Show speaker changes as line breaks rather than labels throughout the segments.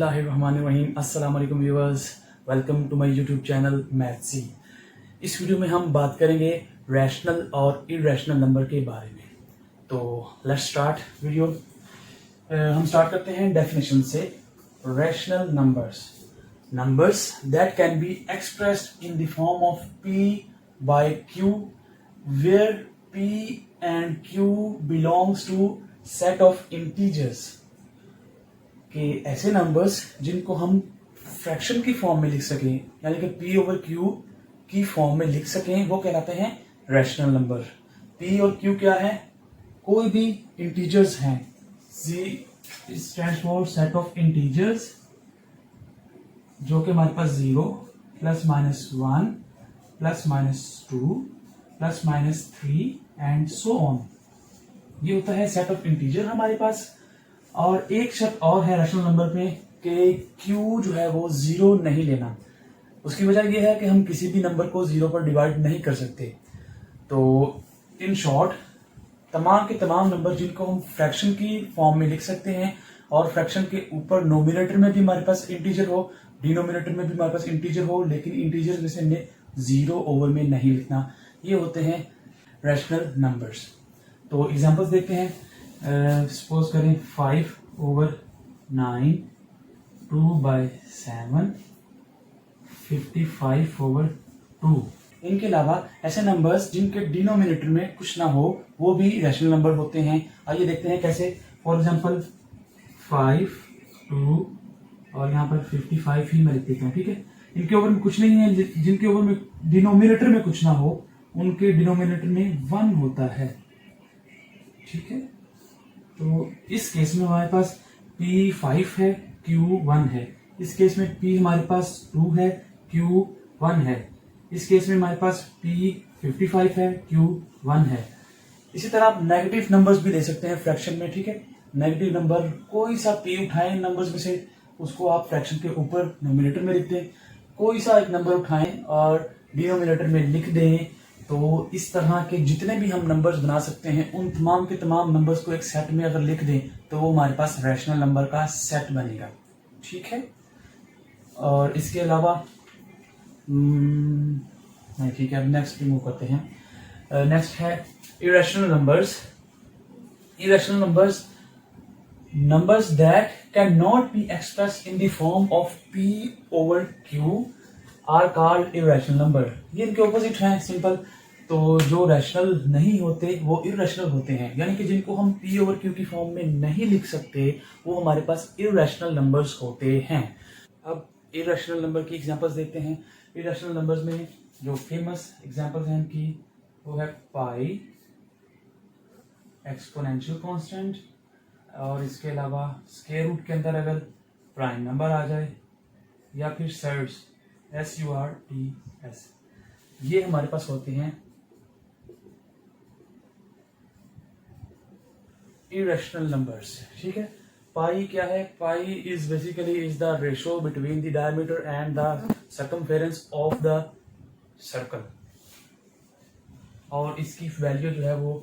बिस्मिल्लाहिर्रहमानिर्रहीम। अस्सलाम वालेकुम viewers, welcome to my YouTube channel Mathsy. इस वीडियो में हम बात करेंगे रैशनल और इरेशनल नंबर के बारे में। तो लेट्स स्टार्ट वीडियो। हम स्टार्ट करते हैं डेफिनेशन से। Rational numbers that can be expressed in the form of p by q where p and q belongs to set of integers. कि ऐसे नंबर्स जिनको हम फ्रैक्शन की फॉर्म में लिख सकें, यानी कि p ओवर q की फॉर्म में लिख सकें, वो कहलाते हैं रैशनल नंबर। p और q क्या है? कोई भी इंटीजर्स हैं। c stands for set of integers, जो कि हमारे पास 0 plus minus 1 plus minus 2 plus minus 3 and so on. ये होता है सेट ऑफ इंटीजर हमारे पास। और एक शर्त और है रैशनल नंबर में कि q जो है वो 0 नहीं लेना। उसकी वजह यह है कि हम किसी भी नंबर को 0 पर डिवाइड नहीं कर सकते। तो इन शॉर्ट, तमाम के तमाम नंबर जिनको हम फ्रैक्शन की फॉर्म में लिख सकते हैं और फ्रैक्शन के ऊपर नोमिनेटर में भी हमारे पास इंटीजर हो, डिनोमिनेटर में भी हमारे पास इंटीजर हो, लेकिन इंटीजर में से हमने 0 ओवर में नहीं लिखना, ये होते हैं रैशनल नंबर्स। तो एग्जांपल्स देखते हैं। सपोज करें 5 ओवर 9, 2/7, 55 ओवर 2। इनके अलावा ऐसे नंबर्स जिनके डिनोमिनेटर में कुछ ना हो, वो भी रैशनल नंबर होते हैं। आइए देखते हैं कैसे। फॉर एग्जांपल 5, 2 और यहाँ पर 55 ही मैं लिख देता हूँ, ठीक है। इनके ओवर में कुछ नहीं है, जिनके ओवर में डिनोमिनेटर में कुछ ना हो, उनके डिनोमिनेटर में 1 होता है, ठीक है। तो इस केस में हमारे पास p 5 है, q 1 है। इस केस में p हमारे पास 2 है, q 1 है। इस केस में हमारे पास p 55 है, q 1 है। इसी तरह आप नेगेटिव नंबर्स भी ले सकते हैं फ्रैक्शन में, ठीक है। नेगेटिव नंबर कोई सा p उठाएं नंबर्स में से, उसको आप फ्रैक्शन के ऊपर नोमिनेटर में लिख दें। कोई सा एक नंबर उठाएं और डिनोमिनेटर में लिख दें। तो इस तरह के जितने भी हम नंबर्स बना सकते हैं, उन तमाम के तमाम नंबर्स को एक सेट में अगर लिख दें तो वो हमारे पास रैशनल नंबर का सेट बनेगा, ठीक है। और इसके अलावा नहीं, ठीक है, अब नेक्स्ट मूव करते हैं। नेक्स्ट है irrational numbers that can not be expressed in the form of p over q are called irrational number. ये इनके ऑपोजिट हैं, सिंपल। तो जो रैशनल नहीं होते वो इरेशनल होते हैं, यानी कि जिनको हम p ओवर q की फॉर्म में नहीं लिख सकते, वो हमारे पास इरेशनल नंबर्स होते हैं। अब इरेशनल नंबर की एग्जांपल्स देखते हैं। इरेशनल नंबर्स में जो फेमस एग्जांपल्स हैं इनकी, वो है पाई, एक्सपोनेंशियल कांस्टेंट, और इसके अलावा स्क्वायर रूट के अंदर अगर प्राइम नंबर आ जाए, या फिर सर्ड्स, SURTS, ये हमारे पास होते हैं इरेशनल नंबर्स, ठीक है। पाई क्या है? Pi is basically is the ratio between the diameter and the circumference of the circle, और इसकी वैल्यू जो है वो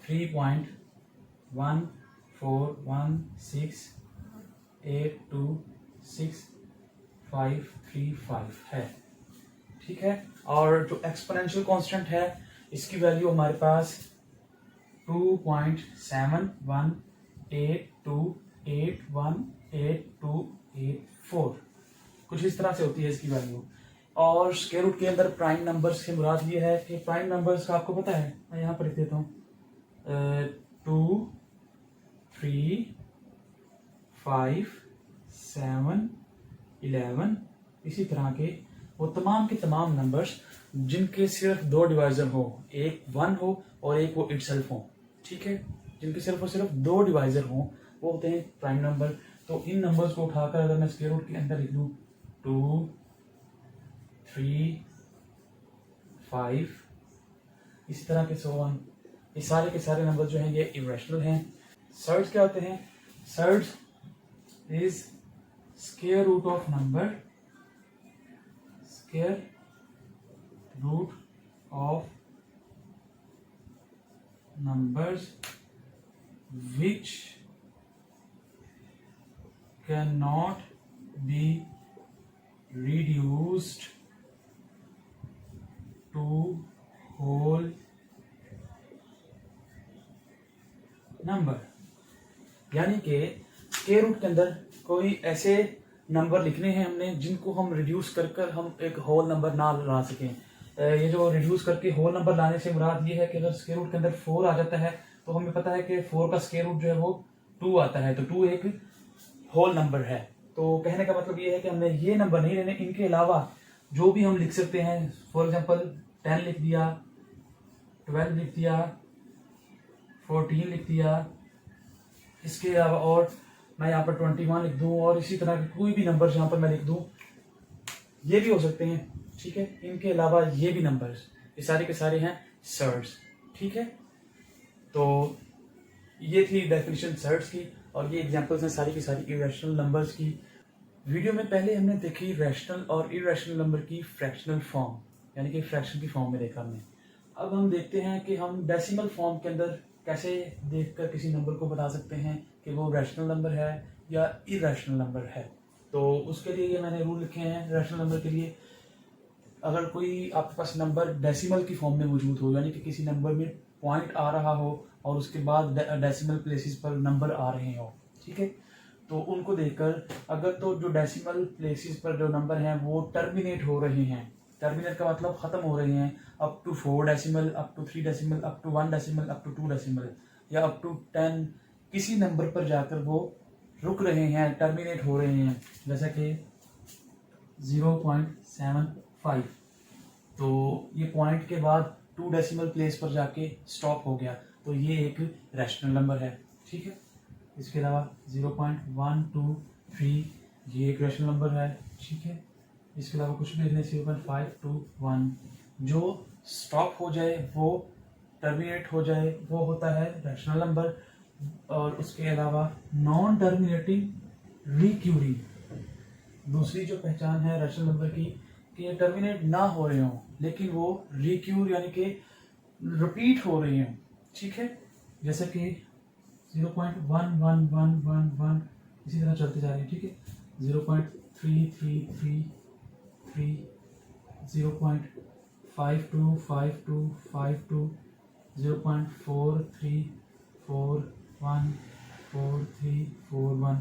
3.14168265535 है, ठीक है। और जो एक्सपोनेंशियल कांस्टेंट है, इसकी वैल्यू हमारे पास 2.7182818284, कुछ इस तरह से होती है इसकी वैल्यू। और स्क्वायर रूट के अंदर प्राइम नंबर्स की मुराद ये है कि प्राइम नंबर्स का आपको पता है, मैं यहाँ पर लिख देता हूँ 2, 3, 5, 7, 11, इसी तरह के वो तमाम के तमाम नंबर्स जिनके सिर्फ 2 डिवाइजर हो, एक 1 हो और एक वो इटसेल्फ हो, ठीक है। जिनके सिर्फ और सिर्फ 2 डिवाइजर हो, वो होते हैं प्राइम नंबर। तो इन नंबर्स को उठाकर अगर मैं स्क्वायर रूट के अंदर लिख लूँ 2, 3, 5, इसी तरह के सो ऑन, ये सारे के सारे नंबर जो हैं ये इरेशनल हैं। सर्ड्स क्या होते हैं? Surds is square root of number, square root of numbers which cannot be reduced to whole number। यानी कि स्क्वायर रूट के अंदर कोई ऐसे नंबर लिखने हैं हमने जिनको हम रिड्यूस कर हम एक होल नंबर ना ला सकें। ये जो रिड्यूस करके होल नंबर लाने से मुराद ये है कि अगर स्क्वायर रूट के अंदर 4 आ जाता है तो हमें पता है कि 4 का स्क्वायर रूट जो है वो 2 आता है, तो 2 एक होल नंबर है। तो कहने का मतलब ये है कि हमने ये नंबर नहीं लेने, इनके अलावा जो भी हम लिख सकते हैं। फॉर एग्जांपल 10 लिख दिया, 12 लिख दिया, 14 लिख दिया, इसके अलावा और मैं यहाँ पर 21 लिख दूँ, और इसी तरह के कोई भी नंबर यहाँ पर मैं लिख दूँ, ये भी हो सकते हैं। ठीक है, इनके अलावा ये भी नंबर्स, ये सारे के सारे हैं सर्ट्स। ठीक है, तो ये थी डेफिनेशन सर्ट्स की, और ये एग्जांपल्स हैं सारी की सारी इरेशनल नंबर्स की। वीडियो में पहले हमने देखी रैशनल और इरेशनल नंबर की फ्रैक्शनल फॉर्म, यानी कि फ्रैक्शन की फॉर्म में देखा हमने। अब हम देखते हैं कि हम डेसिमल फॉर्म के अंदर कैसे देखकर किसी नंबर को बता सकते हैं कि वो रैशनल नंबर है या इरेशनल नंबर है। तो उसके लिए ये मैंने रूल लिखे हैं रैशनल नंबर के लिए। अगर कोई आपके पास नंबर डेसिमल की फॉर्म में मौजूद हो, यानी कि किसी नंबर में पॉइंट आ रहा हो और उसके बाद डेसिमल प्लेसेस पर नंबर आ रहे हो, ठीक है, तो उनको देखकर अगर तो जो डेसिमल प्लेसेस पर जो नंबर हैं वो टर्मिनेट हो रहे हैं, टर्मिनेट का मतलब खत्म हो रहे हैं, up to 4 decimal, up to 3 decimal, up to 1 decimal, up to 2 decimal या अप टू 10, किसी नंबर पर जाकर वो रुक रहे हैं, टर्मिनेट हो रहे हैं, जैसा कि 0.75, तो ये पॉइंट के बाद 2 डेसिमल प्लेस पर जाके स्टॉप हो गया, तो ये एक रैशनल नंबर है। ठीक है, इसके अलावा 0.123 ये एक रैशनल नंबर है। ठीक है, इसके अलावा कुछ भी नहीं, 0.521 जो स्टॉप हो जाए, वो टर्मिनेट हो जाए, वो होता है रैशनल नंबर। और उसके अलावा नॉन टर्मिनेटिंग रिक्यूरिंग, दूसरी जो पहचान है रैशनल नंबर की, कि ये टर्मिनेट ना हो रहे हों लेकिन वो रिक्यूर यानी कि रिपीट हो रही हों। ठीक है, जैसे कि 0.11111 इसी तरह चलते जा रही है। ठीक है, 0.3333, 0.525252, 0.43414341,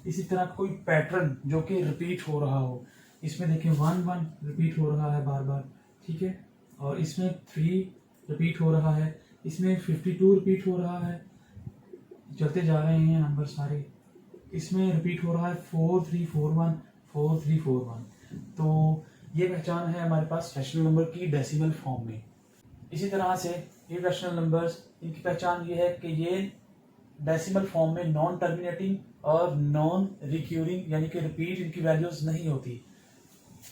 इसी तरह कोई पैटर्न जो कि रिपीट हो रहा हो। इसमें देखिए 1 रिपीट हो रहा है बार बार। ठीक है, और इसमें 3 रिपीट हो रहा है, इसमें 52 रिपीट हो रहा है, चलते जा रहे हैं नंबर सारे। इसमें रिपीट हो रहा है 4341 4341। तो ये पहचान है हमारे पास रैशनल नंबर की डेसिमल फॉर्म में। इसी तरह से इरेशनल नंबर्स, इनकी पहचान ये है कि ये डेसिमल फॉर्म में नॉन टर्मिनेटिंग और नॉन रिक्यूरिंग यानी कि रिपीट इनकी वैल्यूज नहीं होती,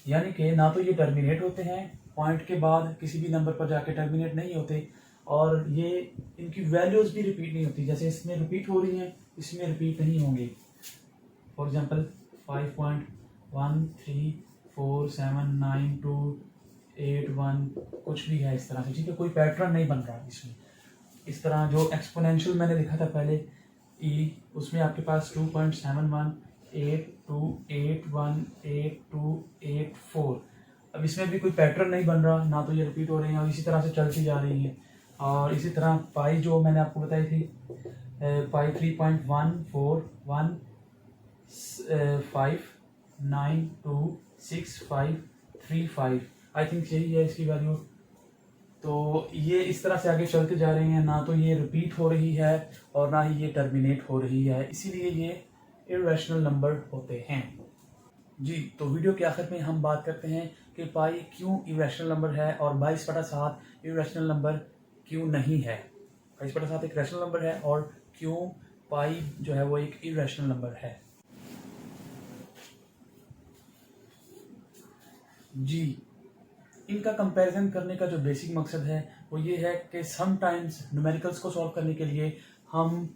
यानी कि ना तो ये टर्मिनेट होते हैं पॉइंट के बाद, किसी भी नंबर पर जाके टर्मिनेट नहीं होते, और ये इनकी वैल्यूज भी रिपीट नहीं होती। जैसे इसमें रिपीट हो रही हैं, इसमें रिपीट नहीं होंगे। फॉर एग्जांपल 5.13479281 कुछ भी है इस तरह से। ठीक है, कोई पैटर्न नहीं बन रहा इसमें। इस तरह जो एक्सपोनेंशियल मैंने लिखा था पहले ई, उसमें आपके पास 2.7182818284, अब इसमें भी कोई पैटर्न नहीं बन रहा, ना तो ये रिपीट हो रही हैं और इसी तरह से चलती जा रही है। और इसी तरह पाई जो मैंने आपको बताई थी, पाई 3.14159265535, आई थिंक यही है इसकी वैल्यू। तो ये इस तरह से आगे चलते जा रही हैं, ना तो ये रिपीट हो रही है और ना ही ये टर्मिनेट हो रही है, इसीलिए ये इरेशनल नंबर होते हैं। जी, तो वीडियो के आखिर में हम बात करते हैं कि पाई क्यों इरेशनल नंबर है और 22/7 इरेशनल नंबर क्यों नहीं है। 22/7 एक रैशनल नंबर है और क्यों पाई जो है वो एक इरेशनल नंबर है। जी, इनका कंपैरिजन करने का जो बेसिक मकसद है वो ये है कि समटाइम्स न्यूमेरिकल्स को सॉल्व करने के लिए हम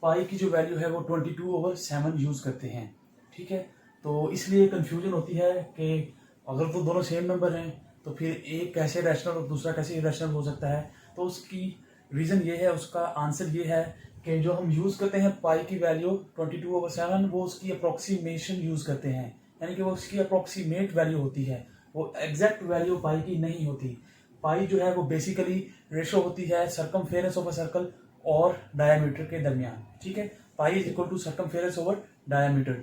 पाई की जो वैल्यू है वो 22/7 यूज़ करते हैं। ठीक है, तो इसलिए कंफ्यूजन होती है कि अगर वो दोनों सेम नंबर हैं तो फिर एक कैसे रैशनल और दूसरा कैसे इरेशनल हो सकता है। तो उसकी रीज़न ये है, उसका आंसर ये है कि जो हम यूज़ करते हैं पाई की वैल्यू 22/7, वो उसकी अप्रोक्सीमेशन यूज़ करते हैं, यानी कि वो उसकी अप्रोक्सीमेट वैल्यू होती है, वो एग्जैक्ट वैल्यू पाई की नहीं होती। पाई जो है वो बेसिकली रेशो होती है सर्कमफेरेंस ऑफ अ सर्कल और डायमीटर के दरमियान, ठीक है। Pi is equal to circumference over diameter,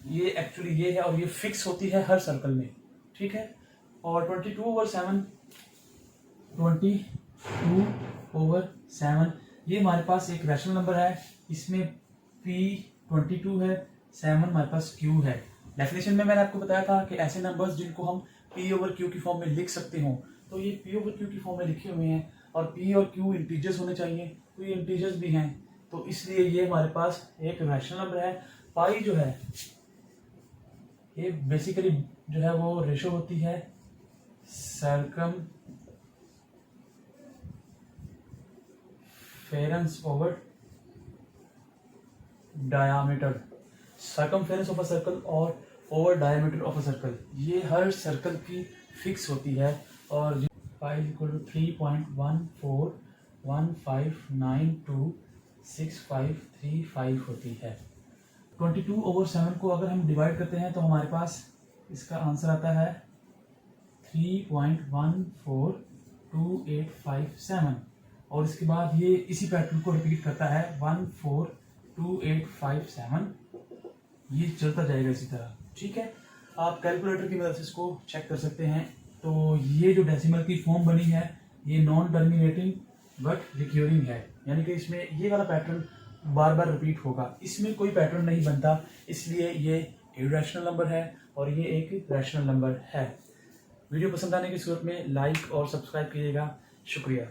ये एक्चुअली ये है और ये फिक्स होती है हर सर्कल में, ठीक है। और 22/7 ये हमारे पास एक रैशनल नंबर है, इसमें P22 है, 7 हमारे पास Q है। डेफिनेशन में मैंने आपको बताया था कि ऐसे नंबर्स जिनको हम P/Q की फॉर्म में लिख सकते हो, तो ये P/Q की फॉर्म में लिखे हुए हैं और P और Q इंटीजर्स होने चाहिए, तो ये इंटीजर्स भी हैं, तो इसलिए ये हमारे पास एक रैशनल नंबर है। पाई जो है ये बेसिकली जो है वो रेशो होती है circumference over diameter, circumference of a circle और over diameter of a circle, ये हर सर्कल की फिक्स होती है। और पाई इक्वल टू 3.1415926535 होती है। 22/7 को अगर हम डिवाइड करते हैं तो हमारे पास इसका आंसर आता है 3.142857, और इसके बाद ये इसी पैटर्न को रिपीट करता है 1422857, ये चलता जाएगा इसी तरह, ठीक है। आप कैलकुलेटर की मदद से इसको चेक कर सकते हैं। तो ये जो डेसिमल की फॉर्म बनी है ये नॉन टर्मिनेटिंग बट रिक्यूरिंग है, यानी कि इसमें ये वाला पैटर्न बार बार रिपीट होगा, इसमें कोई पैटर्न नहीं बनता, इसलिए ये इरेशनल नंबर है और ये एक रैशनल नंबर है। वीडियो पसंद आने की सूरत में लाइक और सब्सक्राइब कीजिएगा। शुक्रिया।